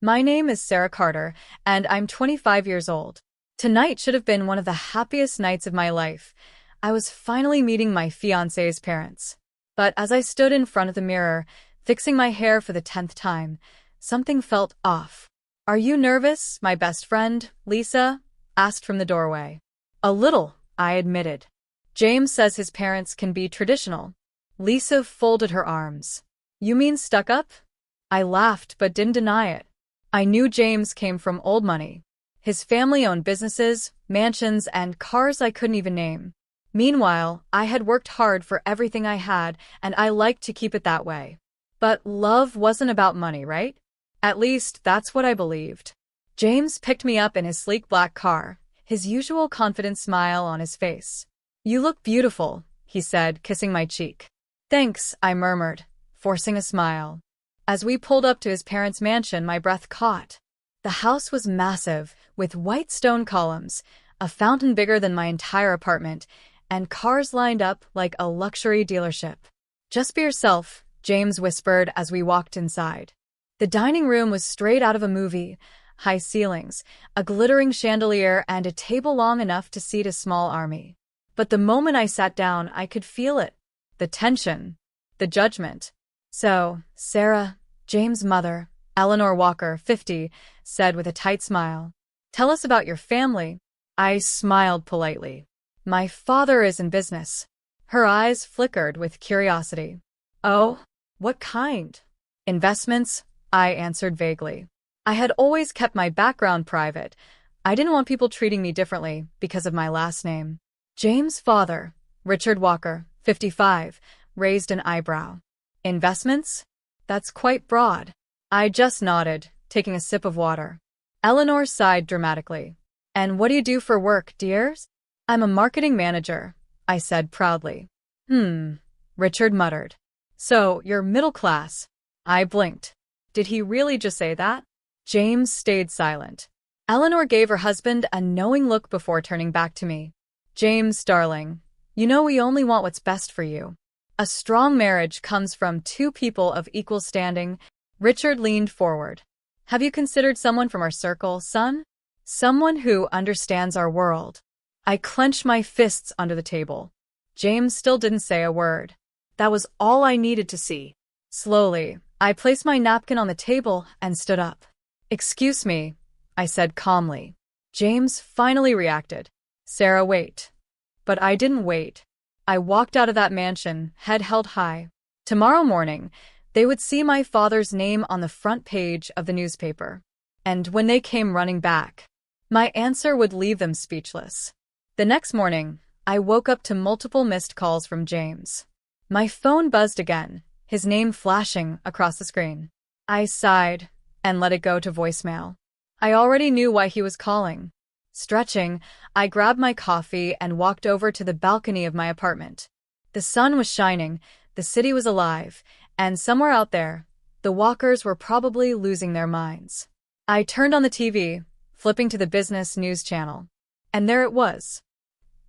My name is Sarah Carter, and I'm 25 years old. Tonight should have been one of the happiest nights of my life. I was finally meeting my fiancé's parents. But as I stood in front of the mirror, fixing my hair for the 10th time, something felt off. "Are you nervous, my best friend, Lisa?" asked from the doorway. "A little," I admitted. "James says his parents can be traditional." Lisa folded her arms. "You mean stuck up?" I laughed but didn't deny it. I knew James came from old money. His family owned businesses, mansions, and cars I couldn't even name. Meanwhile, I had worked hard for everything I had, and I liked to keep it that way. But love wasn't about money, right? At least, that's what I believed. James picked me up in his sleek black car, his usual confident smile on his face. "You look beautiful," he said, kissing my cheek. "Thanks," I murmured, forcing a smile. As we pulled up to his parents' mansion, my breath caught. The house was massive, with white stone columns, a fountain bigger than my entire apartment, and cars lined up like a luxury dealership. "Just be yourself," James whispered as we walked inside. The dining room was straight out of a movie. High ceilings, a glittering chandelier, and a table long enough to seat a small army. But the moment I sat down, I could feel it. The tension. The judgment. "So, Sarah," James' mother, Eleanor Walker, 50, said with a tight smile. "Tell us about your family." I smiled politely. "My father is in business." Her eyes flickered with curiosity. "Oh? What kind?" "Investments," I answered vaguely. I had always kept my background private. I didn't want people treating me differently because of my last name. James' father, Richard Walker, 55, raised an eyebrow. "Investments? That's quite broad." I just nodded, taking a sip of water. Eleanor sighed dramatically. "And what do you do for work, dears?" "I'm a marketing manager," I said proudly. Richard muttered. "So, you're middle class." I blinked. Did he really just say that? James stayed silent. Eleanor gave her husband a knowing look before turning back to me. "James, darling, you know we only want what's best for you. A strong marriage comes from two people of equal standing." Richard leaned forward. "Have you considered someone from our circle, son? Someone who understands our world?" I clenched my fists under the table. James still didn't say a word. That was all I needed to see. Slowly, I placed my napkin on the table and stood up. "Excuse me," I said calmly. James finally reacted. "Sarah, wait." But I didn't wait. I walked out of that mansion, head held high. Tomorrow morning, they would see my father's name on the front page of the newspaper. And when they came running back, my answer would leave them speechless. The next morning, I woke up to multiple missed calls from James. My phone buzzed again, his name flashing across the screen. I sighed and let it go to voicemail. I already knew why he was calling. Stretching, I grabbed my coffee and walked over to the balcony of my apartment. The sun was shining, the city was alive, and somewhere out there, the Walkers were probably losing their minds. I turned on the TV, flipping to the business news channel. And there it was.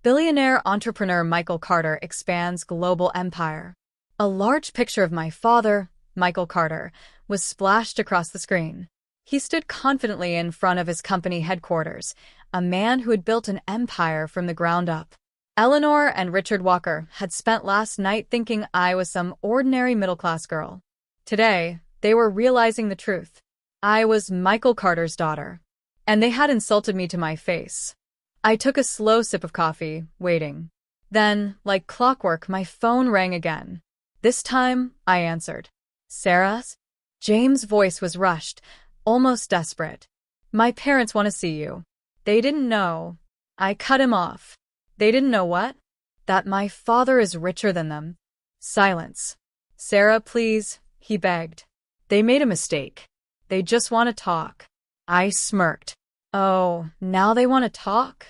Billionaire entrepreneur Michael Carter expands global empire. A large picture of my father, Michael Carter, was splashed across the screen. He stood confidently in front of his company headquarters, a man who had built an empire from the ground up. Eleanor and Richard Walker had spent last night thinking I was some ordinary middle-class girl. Today, they were realizing the truth. I was Michael Carter's daughter. And they had insulted me to my face. I took a slow sip of coffee, waiting. Then, like clockwork, my phone rang again. This time, I answered. "Sarah?" James' voice was rushed, almost desperate. "My parents want to see you. They didn't know." I cut him off. "They didn't know what?" "That my father is richer than them." Silence. "Sarah, please," he begged. "They made a mistake. They just want to talk." I smirked. "Oh, now they want to talk?"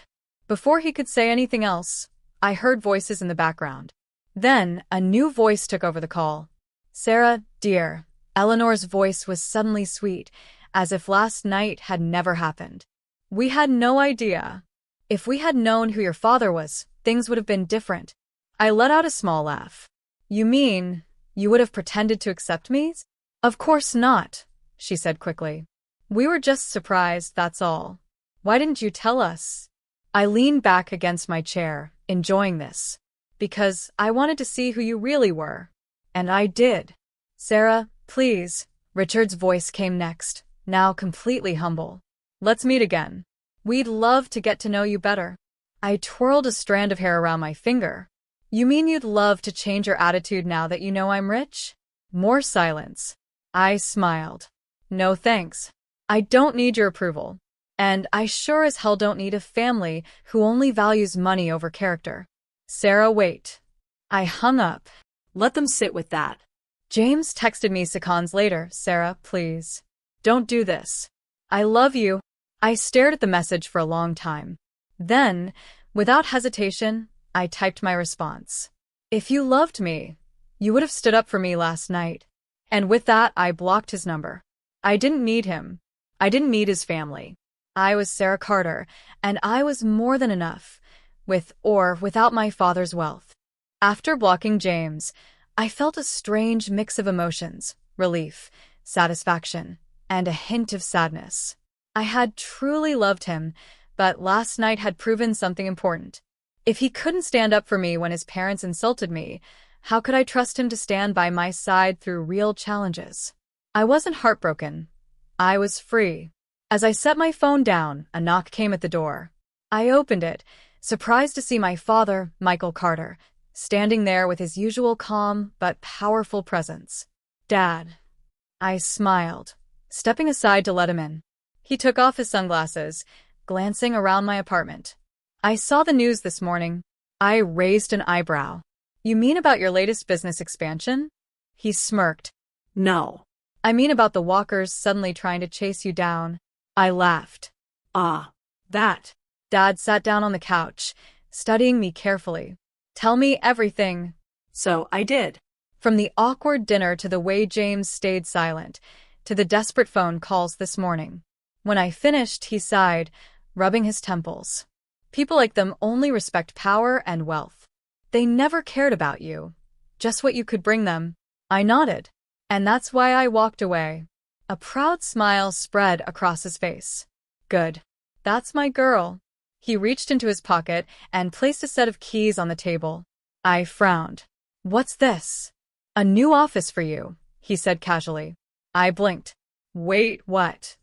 Before he could say anything else, I heard voices in the background. Then, a new voice took over the call. "Sarah, dear." Eleanor's voice was suddenly sweet, as if last night had never happened. "We had no idea. If we had known who your father was, things would have been different." I let out a small laugh. "You mean, you would have pretended to accept me?" "Of course not," she said quickly. We were just surprised, that's all. Why didn't you tell us? I leaned back against my chair, enjoying this. Because I wanted to see who you really were. And I did. Sarah, please. Richard's voice came next, now completely humble. Let's meet again. We'd love to get to know you better. I twirled a strand of hair around my finger. You mean you'd love to change your attitude now that you know I'm rich? More silence. I smiled. No thanks. I don't need your approval. And I sure as hell don't need a family who only values money over character. Sarah, wait. I hung up. Let them sit with that. James texted me seconds later. Sarah, please. Don't do this. I love you. I stared at the message for a long time. Then, without hesitation, I typed my response. If you loved me, you would have stood up for me last night. And with that, I blocked his number. I didn't need him. I didn't need his family. I was Sarah Carter, and I was more than enough, with or without my father's wealth. After blocking James, I felt a strange mix of emotions, relief, satisfaction, and a hint of sadness. I had truly loved him, but last night had proven something important. If he couldn't stand up for me when his parents insulted me, how could I trust him to stand by my side through real challenges? I wasn't heartbroken. I was free. As I set my phone down, a knock came at the door. I opened it, surprised to see my father, Michael Carter, standing there with his usual calm but powerful presence. Dad. I smiled, stepping aside to let him in. He took off his sunglasses, glancing around my apartment. I saw the news this morning. I raised an eyebrow. You mean about your latest business expansion? He smirked. No. I mean about the walkers suddenly trying to chase you down. I laughed. That. Dad sat down on the couch, studying me carefully. Tell me everything. So I did. From the awkward dinner to the way James stayed silent, to the desperate phone calls this morning. When I finished, he sighed, rubbing his temples. People like them only respect power and wealth. They never cared about you, just what you could bring them. I nodded. And that's why I walked away. A proud smile spread across his face. Good. That's my girl. He reached into his pocket and placed a set of keys on the table. I frowned. What's this? A new office for you, he said casually. I blinked. Wait, what?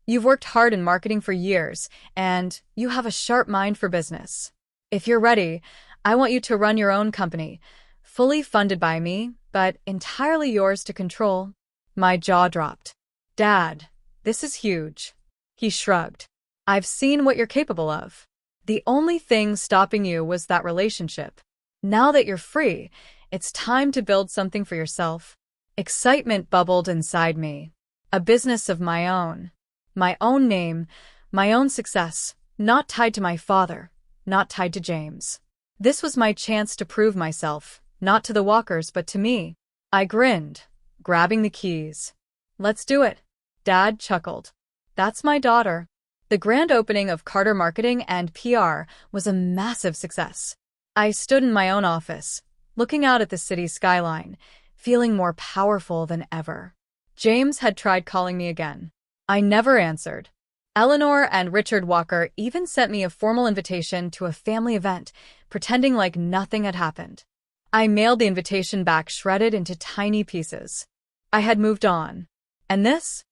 You've worked hard in marketing for years, and you have a sharp mind for business. If you're ready, I want you to run your own company, fully funded by me, but entirely yours to control. My jaw dropped. Dad, this is huge. He shrugged. I've seen what you're capable of. The only thing stopping you was that relationship. Now that you're free, it's time to build something for yourself. Excitement bubbled inside me. A business of my own. My own name, my own success, not tied to my father, not tied to James. This was my chance to prove myself, not to the walkers but to me. I grinned, grabbing the keys. Let's do it. Dad chuckled. That's my daughter. The grand opening of Carter Marketing and PR was a massive success. I stood in my own office, looking out at the city skyline, feeling more powerful than ever. James had tried calling me again. I never answered. Eleanor and Richard Walker even sent me a formal invitation to a family event, pretending like nothing had happened. I mailed the invitation back shredded into tiny pieces. I had moved on. And this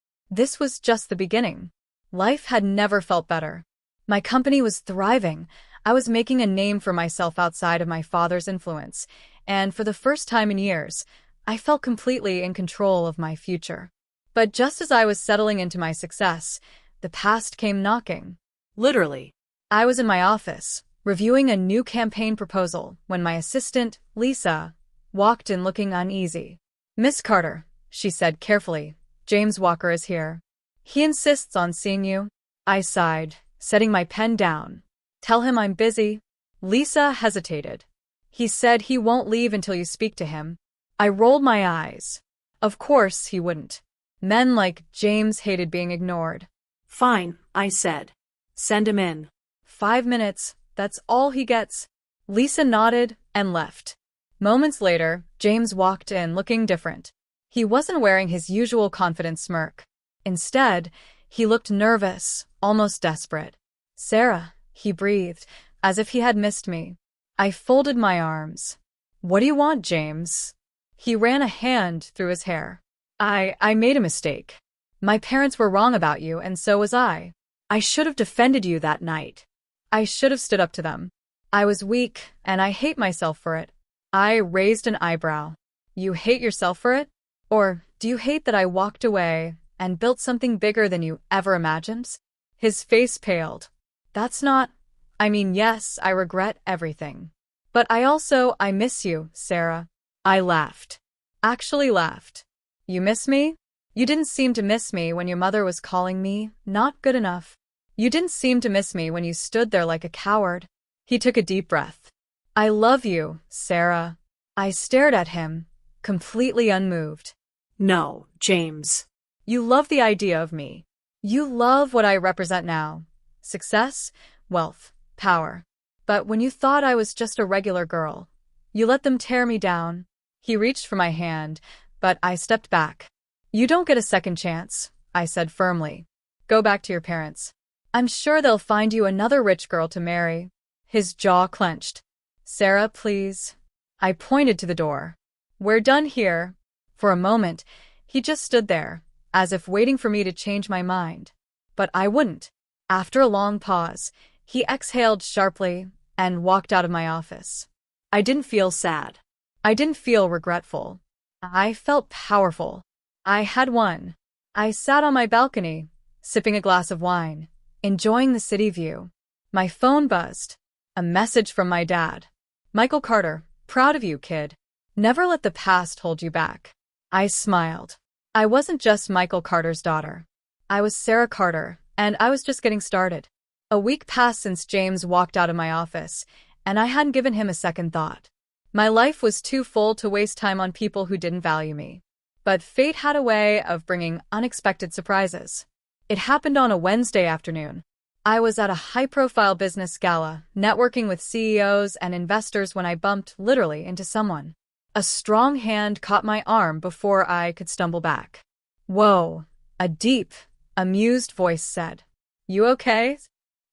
was just the beginning. Life had never felt better. My company was thriving. I was making a name for myself outside of my father's influence, and for the first time in years, I felt completely in control of my future. But just as I was settling into my success, the past came knocking. Literally. I was in my office, reviewing a new campaign proposal, when my assistant, Lisa, walked in looking uneasy. Miss Carter, she said carefully, James Walker is here. He insists on seeing you. I sighed, setting my pen down. Tell him I'm busy. Lisa hesitated. He said he won't leave until you speak to him. I rolled my eyes. Of course he wouldn't. Men like James hated being ignored. Fine, I said. Send him in. 5 minutes, that's all he gets. Lisa nodded and left. Moments later, James walked in looking different. He wasn't wearing his usual confident smirk. Instead, He looked nervous, almost desperate. "Sarah," he breathed, as if he had missed me. I folded my arms. "What do you want, James?" He ran a hand through his hair. I made a mistake. My parents were wrong about you, and so was I. I should have defended you that night. I should have stood up to them. I was weak, and I hate myself for it." I raised an eyebrow. "You hate yourself for it? Or do you hate that I walked away and built something bigger than you ever imagined?" His face paled. "That's not... I mean, yes, I regret everything. But I miss you, Sarah." I laughed. Actually laughed. "You miss me? You didn't seem to miss me when your mother was calling me not good enough. You didn't seem to miss me when you stood there like a coward." He took a deep breath. "I love you, Sarah." I stared at him, completely unmoved. No, James. "You love the idea of me. You love what I represent now. Success, wealth, power. But when you thought I was just a regular girl, you let them tear me down." He reached for my hand, but I stepped back. "You don't get a second chance," I said firmly. "Go back to your parents. I'm sure they'll find you another rich girl to marry." His jaw clenched. "Sarah, please." I pointed to the door. "We're done here." For a moment, he just stood there, as if waiting for me to change my mind. But I wouldn't. After a long pause, he exhaled sharply and walked out of my office. I didn't feel sad. I didn't feel regretful. I felt powerful. I had won. I sat on my balcony, sipping a glass of wine, enjoying the city view. My phone buzzed. A message from my dad. "Michael Carter, proud of you, kid. Never let the past hold you back." I smiled. I wasn't just Michael Carter's daughter. I was Sarah Carter, and I was just getting started. A week passed since James walked out of my office, and I hadn't given him a second thought. My life was too full to waste time on people who didn't value me. But fate had a way of bringing unexpected surprises. It happened on a Wednesday afternoon. I was at a high-profile business gala, networking with CEOs and investors when I bumped literally into someone. A strong hand caught my arm before I could stumble back. "Whoa," a deep, amused voice said. "You okay?"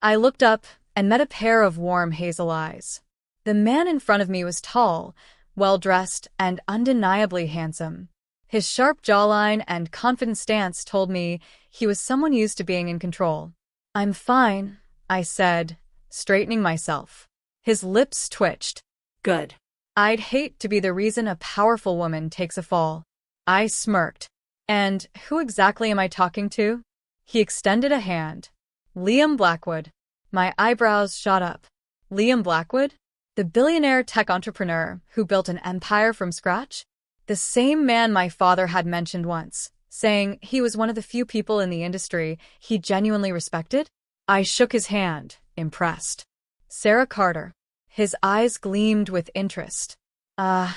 I looked up and met a pair of warm hazel eyes. The man in front of me was tall, well-dressed, and undeniably handsome. His sharp jawline and confident stance told me he was someone used to being in control. "I'm fine," I said, straightening myself. His lips twitched. Good. I'd hate to be the reason a powerful woman takes a fall. I smirked. "And who exactly am I talking to?" He extended a hand. "Liam Blackwood." My eyebrows shot up. Liam Blackwood? The billionaire tech entrepreneur who built an empire from scratch? The same man my father had mentioned once, saying he was one of the few people in the industry he genuinely respected? I shook his hand, impressed. Sarah Carter. His eyes gleamed with interest. The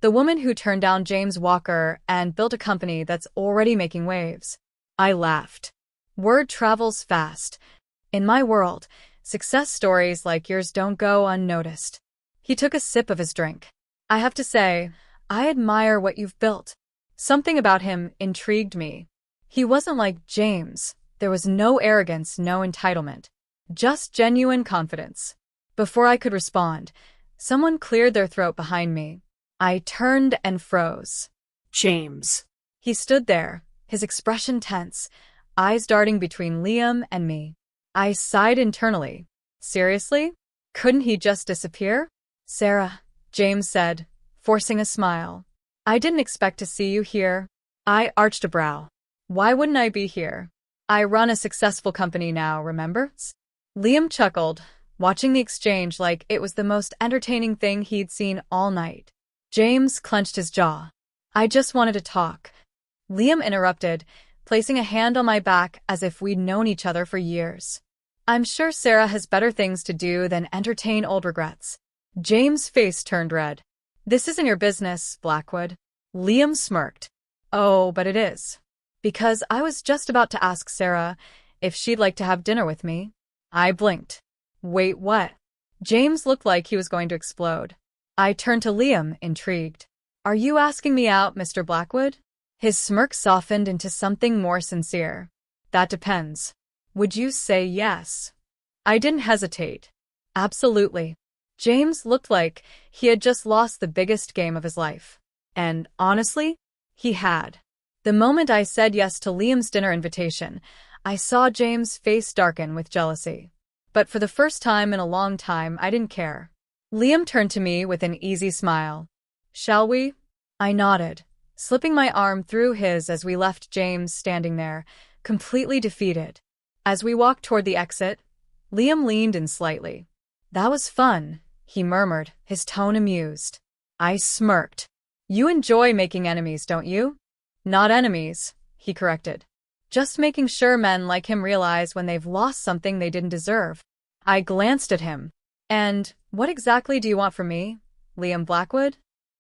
woman who turned down James Walker and built a company that's already making waves. I laughed. Word travels fast. In my world, success stories like yours don't go unnoticed. He took a sip of his drink. "I have to say, I admire what you've built." Something about him intrigued me. He wasn't like James. There was no arrogance, no entitlement. Just genuine confidence. Before I could respond, someone cleared their throat behind me. I turned and froze. James. He stood there, his expression tense, eyes darting between Liam and me. I sighed internally. Seriously? Couldn't he just disappear? "Sarah," James said, forcing a smile. "I didn't expect to see you here." I arched a brow. "Why wouldn't I be here? I run a successful company now, remember?" Liam chuckled, watching the exchange like it was the most entertaining thing he'd seen all night. James clenched his jaw. "I just wanted to talk." Liam interrupted, placing a hand on my back as if we'd known each other for years. "I'm sure Sarah has better things to do than entertain old regrets." James' face turned red. "This isn't your business, Blackwood." Liam smirked. "Oh, but it is. Because I was just about to ask Sarah if she'd like to have dinner with me." I blinked. "Wait, what?" James looked like he was going to explode. I turned to Liam, intrigued. "Are you asking me out, Mr. Blackwood?" His smirk softened into something more sincere. That depends. Would you say yes? I didn't hesitate. Absolutely. James looked like he had just lost the biggest game of his life. And honestly, he had. The moment I said yes to Liam's dinner invitation, I saw James' face darken with jealousy. But for the first time in a long time, I didn't care. Liam turned to me with an easy smile. Shall we? I nodded, slipping my arm through his as we left James standing there, completely defeated. As we walked toward the exit, Liam leaned in slightly. That was fun, he murmured, his tone amused. I smirked. You enjoy making enemies, don't you? Not enemies, he corrected. Just making sure men like him realize when they've lost something they didn't deserve. I glanced at him. And what exactly do you want from me, Liam Blackwood?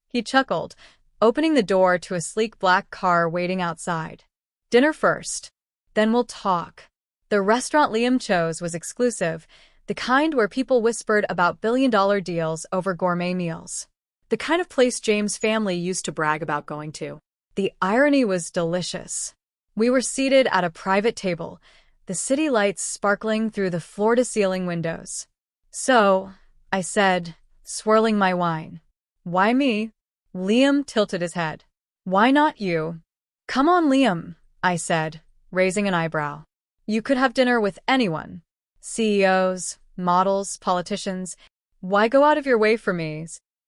He chuckled, opening the door to a sleek black car waiting outside. Dinner first. Then we'll talk. The restaurant Liam chose was exclusive, the kind where people whispered about billion-dollar deals over gourmet meals. The kind of place James' family used to brag about going to. The irony was delicious. We were seated at a private table, the city lights sparkling through the floor-to-ceiling windows. So, I said, swirling my wine. Why me? Liam tilted his head. Why not you? Come on, Liam, I said, raising an eyebrow. You could have dinner with anyone. CEOs, models, politicians. Why go out of your way for me?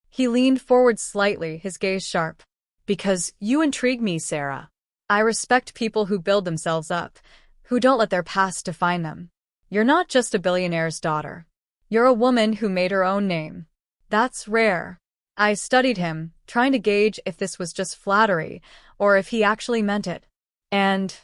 He leaned forward slightly, his gaze sharp. Because you intrigue me, Sarah. I respect people who build themselves up, who don't let their past define them. You're not just a billionaire's daughter. You're a woman who made her own name. That's rare. I studied him, trying to gauge if this was just flattery, or if he actually meant it. And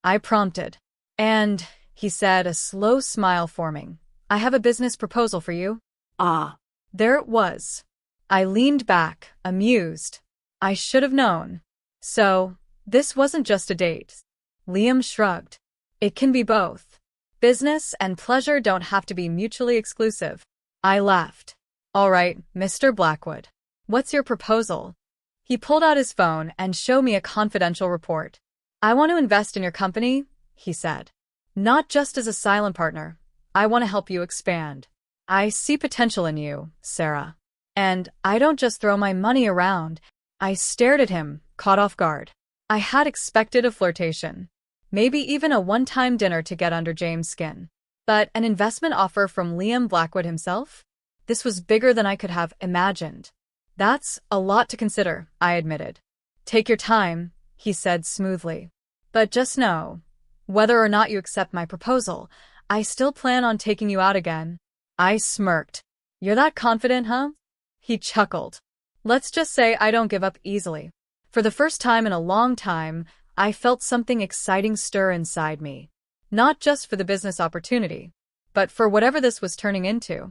I prompted. And, he said, a slow smile forming. I have a business proposal for you. Ah. There it was. I leaned back, amused. I should have known. So, this wasn't just a date. Liam shrugged. It can be both. Business and pleasure don't have to be mutually exclusive. I laughed. All right, Mr. Blackwood. What's your proposal? He pulled out his phone and showed me a confidential report. I want to invest in your company, he said. Not just as a silent partner. I want to help you expand. I see potential in you, Sarah. And I don't just throw my money around. I stared at him, caught off guard. I had expected a flirtation. Maybe even a one-time dinner to get under James' skin. But an investment offer from Liam Blackwood himself? This was bigger than I could have imagined. That's a lot to consider, I admitted. Take your time, he said smoothly. But just know, whether or not you accept my proposal, I still plan on taking you out again. I smirked. You're that confident, huh? He chuckled. Let's just say I don't give up easily. For the first time in a long time, I felt something exciting stir inside me. Not just for the business opportunity, but for whatever this was turning into.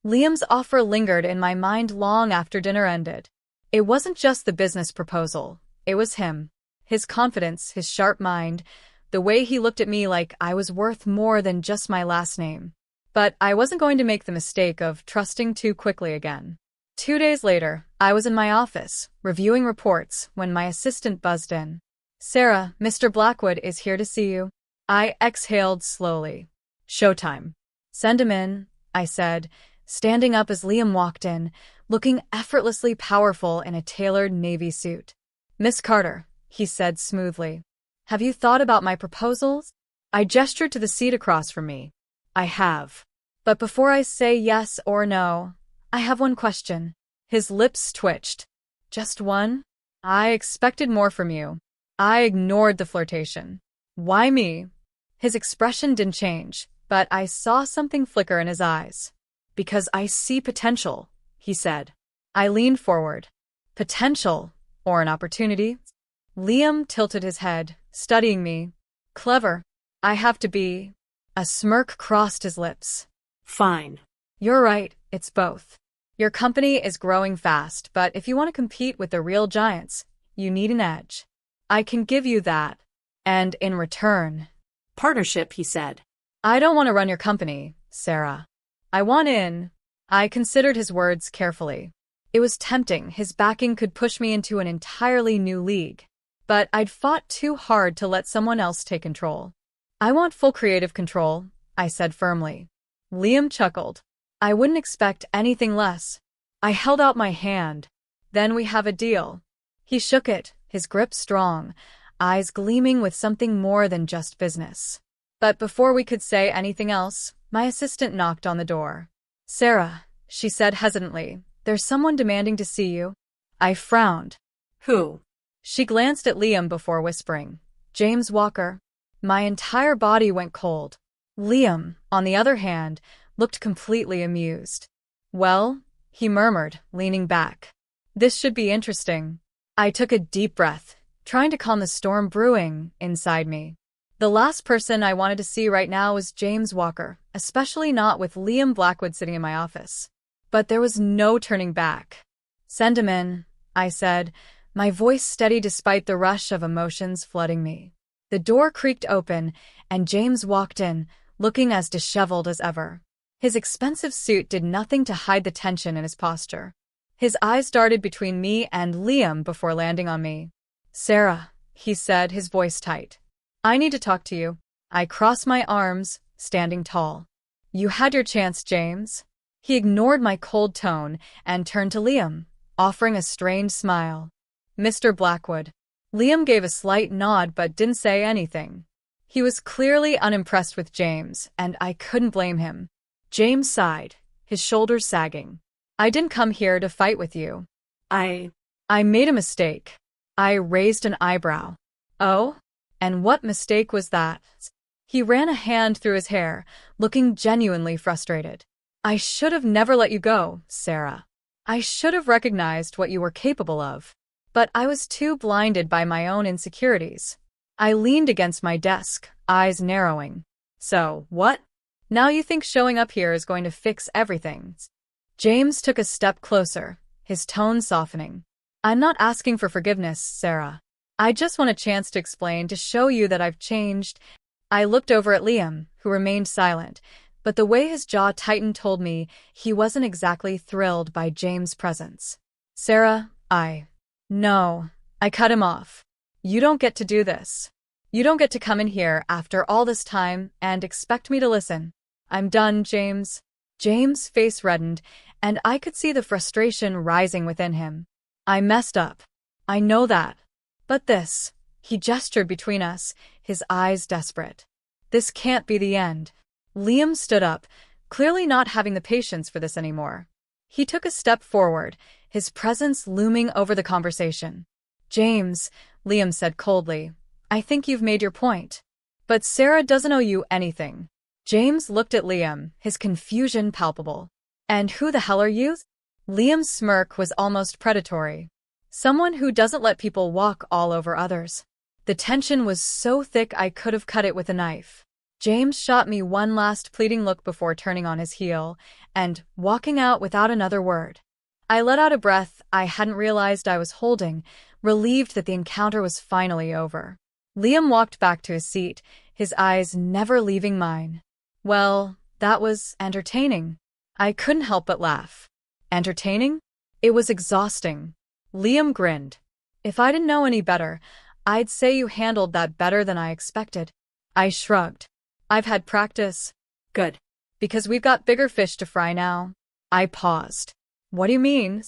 Liam's offer lingered in my mind long after dinner ended. It wasn't just the business proposal, it was him. His confidence, his sharp mind, the way he looked at me like I was worth more than just my last name. But I wasn't going to make the mistake of trusting too quickly again. 2 days later, I was in my office, reviewing reports, when my assistant buzzed in. Sarah, Mr. Blackwood is here to see you. I exhaled slowly. Showtime. Send him in, I said, standing up as Liam walked in, looking effortlessly powerful in a tailored navy suit. Miss Carter, he said smoothly. Have you thought about my proposals? I gestured to the seat across from me. I have. But before I say yes or no, I have one question. His lips twitched. Just one? I expected more from you. I ignored the flirtation. Why me? His expression didn't change, but I saw something flicker in his eyes. Because I see potential, he said. I leaned forward. Potential, or an opportunity? Liam tilted his head, studying me. Clever. I have to be. A smirk crossed his lips. Fine. You're right, it's both. Your company is growing fast, but if you want to compete with the real giants, you need an edge. I can give you that. And in return... Partnership, he said. I don't want to run your company, Sarah. I want in. I considered his words carefully. It was tempting, his backing could push me into an entirely new league. But I'd fought too hard to let someone else take control. I want full creative control, I said firmly. Liam chuckled. I wouldn't expect anything less. I held out my hand. Then we have a deal. He shook it, his grip strong, eyes gleaming with something more than just business. But before we could say anything else, my assistant knocked on the door. Sarah, she said hesitantly, there's someone demanding to see you. I frowned. Who? She glanced at Liam before whispering, James Walker. My entire body went cold. Liam, on the other hand, looked completely amused. Well, he murmured, leaning back. This should be interesting. I took a deep breath, trying to calm the storm brewing inside me. The last person I wanted to see right now was James Walker, especially not with Liam Blackwood sitting in my office. But there was no turning back. Send him in, I said, my voice steady despite the rush of emotions flooding me. The door creaked open, and James walked in, looking as disheveled as ever. His expensive suit did nothing to hide the tension in his posture. His eyes darted between me and Liam before landing on me. Sarah, he said, his voice tight. I need to talk to you. I crossed my arms, standing tall. You had your chance, James. He ignored my cold tone and turned to Liam, offering a strained smile. Mr. Blackwood. Liam gave a slight nod but didn't say anything. He was clearly unimpressed with James, and I couldn't blame him. James sighed, his shoulders sagging. I didn't come here to fight with you. I made a mistake. I raised an eyebrow. Oh? And what mistake was that? He ran a hand through his hair, looking genuinely frustrated. I should have never let you go, Sarah. I should have recognized what you were capable of. But I was too blinded by my own insecurities. I leaned against my desk, eyes narrowing. So, what? Now you think showing up here is going to fix everything? James took a step closer, his tone softening. I'm not asking for forgiveness, Sarah. I just want a chance to explain, to show you that I've changed. I looked over at Liam, who remained silent, but the way his jaw tightened told me he wasn't exactly thrilled by James' presence. Sarah, No, I cut him off. You don't get to do this. You don't get to come in here after all this time and expect me to listen. I'm done, James. James' face reddened, and I could see the frustration rising within him. I messed up. I know that. But this, he gestured between us, his eyes desperate. This can't be the end. Liam stood up, clearly not having the patience for this anymore. He took a step forward, his presence looming over the conversation. James, Liam said coldly, I think you've made your point. But Sarah doesn't owe you anything. James looked at Liam, his confusion palpable. And who the hell are you? Liam's smirk was almost predatory. Someone who doesn't let people walk all over others. The tension was so thick I could have cut it with a knife. James shot me one last pleading look before turning on his heel and walking out without another word. I let out a breath I hadn't realized I was holding, relieved that the encounter was finally over. Liam walked back to his seat, his eyes never leaving mine. Well, that was entertaining. I couldn't help but laugh. Entertaining? It was exhausting. Liam grinned. If I didn't know any better, I'd say you handled that better than I expected. I shrugged. I've had practice. Good. Because we've got bigger fish to fry now. I paused. What do you mean?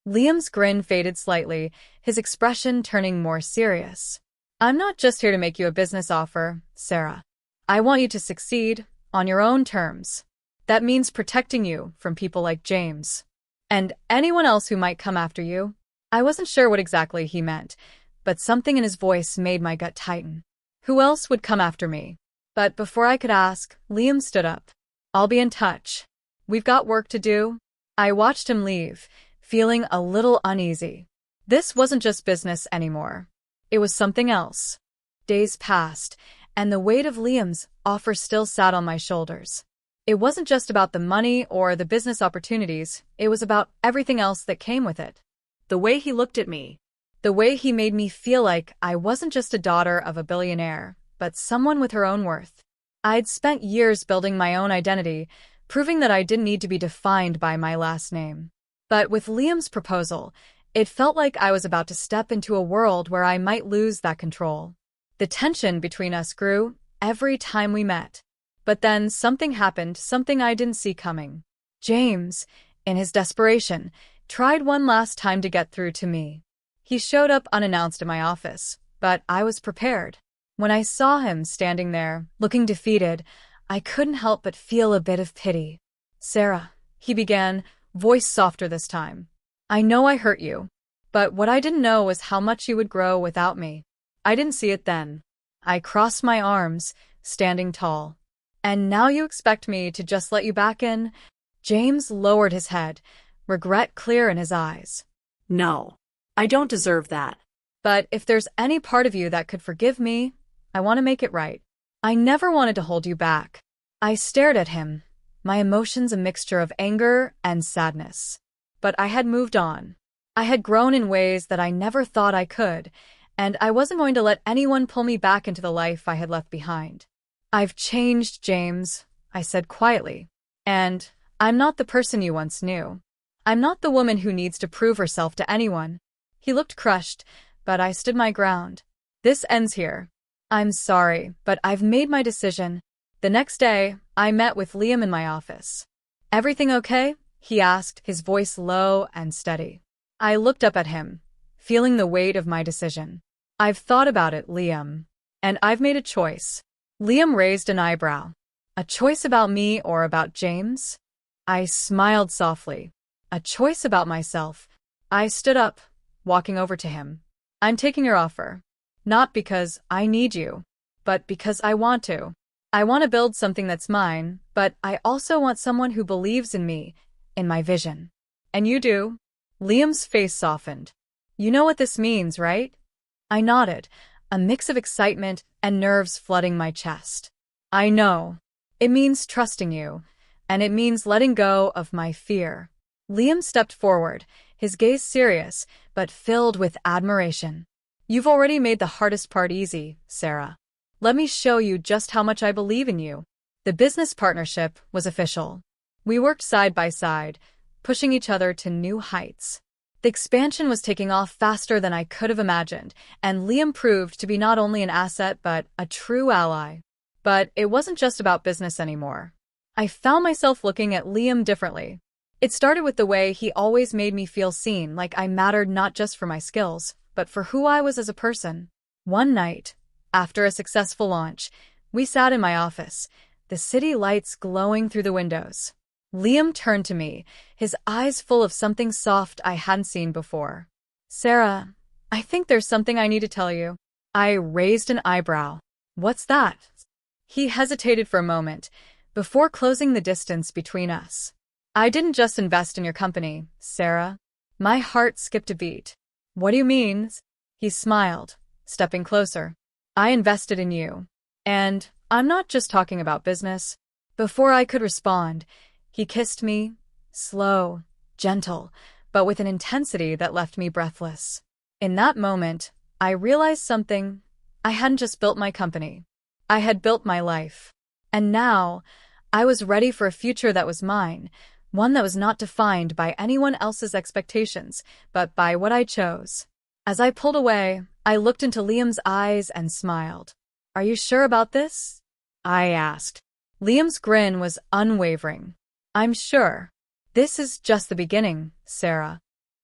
Liam's grin faded slightly, his expression turning more serious. I'm not just here to make you a business offer, Sarah. I want you to succeed, on your own terms. That means protecting you from people like James. And anyone else who might come after you. I wasn't sure what exactly he meant, but something in his voice made my gut tighten. Who else would come after me? But before I could ask, Liam stood up. I'll be in touch. We've got work to do. I watched him leave, feeling a little uneasy. This wasn't just business anymore. It was something else. Days passed, and the weight of Liam's offer still sat on my shoulders. It wasn't just about the money or the business opportunities, it was about everything else that came with it. The way he looked at me. The way he made me feel like I wasn't just a daughter of a billionaire, but someone with her own worth. I'd spent years building my own identity, proving that I didn't need to be defined by my last name. But with Liam's proposal, it felt like I was about to step into a world where I might lose that control. The tension between us grew, every time we met. But then something happened, something I didn't see coming. James, in his desperation, tried one last time to get through to me. He showed up unannounced at my office, but I was prepared. When I saw him standing there, looking defeated, I couldn't help but feel a bit of pity. "Sarah," he began, voice softer this time. "I know I hurt you, but what I didn't know was how much you would grow without me." I didn't see it then. I crossed my arms, standing tall. "And now you expect me to just let you back in?" James lowered his head, regret clear in his eyes. "No, I don't deserve that." "But if there's any part of you that could forgive me, I want to make it right. I never wanted to hold you back." I stared at him, my emotions a mixture of anger and sadness. But I had moved on. I had grown in ways that I never thought I could, and I wasn't going to let anyone pull me back into the life I had left behind. "I've changed, James," I said quietly. "And I'm not the person you once knew. I'm not the woman who needs to prove herself to anyone." He looked crushed, but I stood my ground. "This ends here. I'm sorry, but I've made my decision." The next day, I met with Liam in my office. "Everything okay?" he asked, his voice low and steady. I looked up at him, feeling the weight of my decision. "I've thought about it, Liam, and I've made a choice." Liam raised an eyebrow. "A choice about me or about James?" I smiled softly. "A choice about myself." I stood up, walking over to him. "I'm taking your offer. Not because I need you, but because I want to. I want to build something that's mine, but I also want someone who believes in me, in my vision." "And you do?" Liam's face softened. "You know what this means, right?" I nodded, a mix of excitement and nerves flooding my chest. "I know. It means trusting you, and it means letting go of my fear." Liam stepped forward, his gaze serious, but filled with admiration. "You've already made the hardest part easy, Sarah. Let me show you just how much I believe in you." The business partnership was official. We worked side by side, pushing each other to new heights. The expansion was taking off faster than I could have imagined, and Liam proved to be not only an asset but a true ally. But it wasn't just about business anymore. I found myself looking at Liam differently. It started with the way he always made me feel seen, like I mattered not just for my skills, but for who I was as a person. One night, after a successful launch, we sat in my office, the city lights glowing through the windows. Liam turned to me, his eyes full of something soft I hadn't seen before. "Sarah, I think there's something I need to tell you." I raised an eyebrow. "What's that?" He hesitated for a moment, before closing the distance between us. "I didn't just invest in your company, Sarah." My heart skipped a beat. "What do you mean?" He smiled, stepping closer. "I invested in you. And I'm not just talking about business." Before I could respond, he kissed me, slow, gentle, but with an intensity that left me breathless. In that moment, I realized something. I hadn't just built my company. I had built my life. And now, I was ready for a future that was mine, one that was not defined by anyone else's expectations, but by what I chose. As I pulled away, I looked into Liam's eyes and smiled. "Are you sure about this?" I asked. Liam's grin was unwavering. "I'm sure. This is just the beginning, Sarah."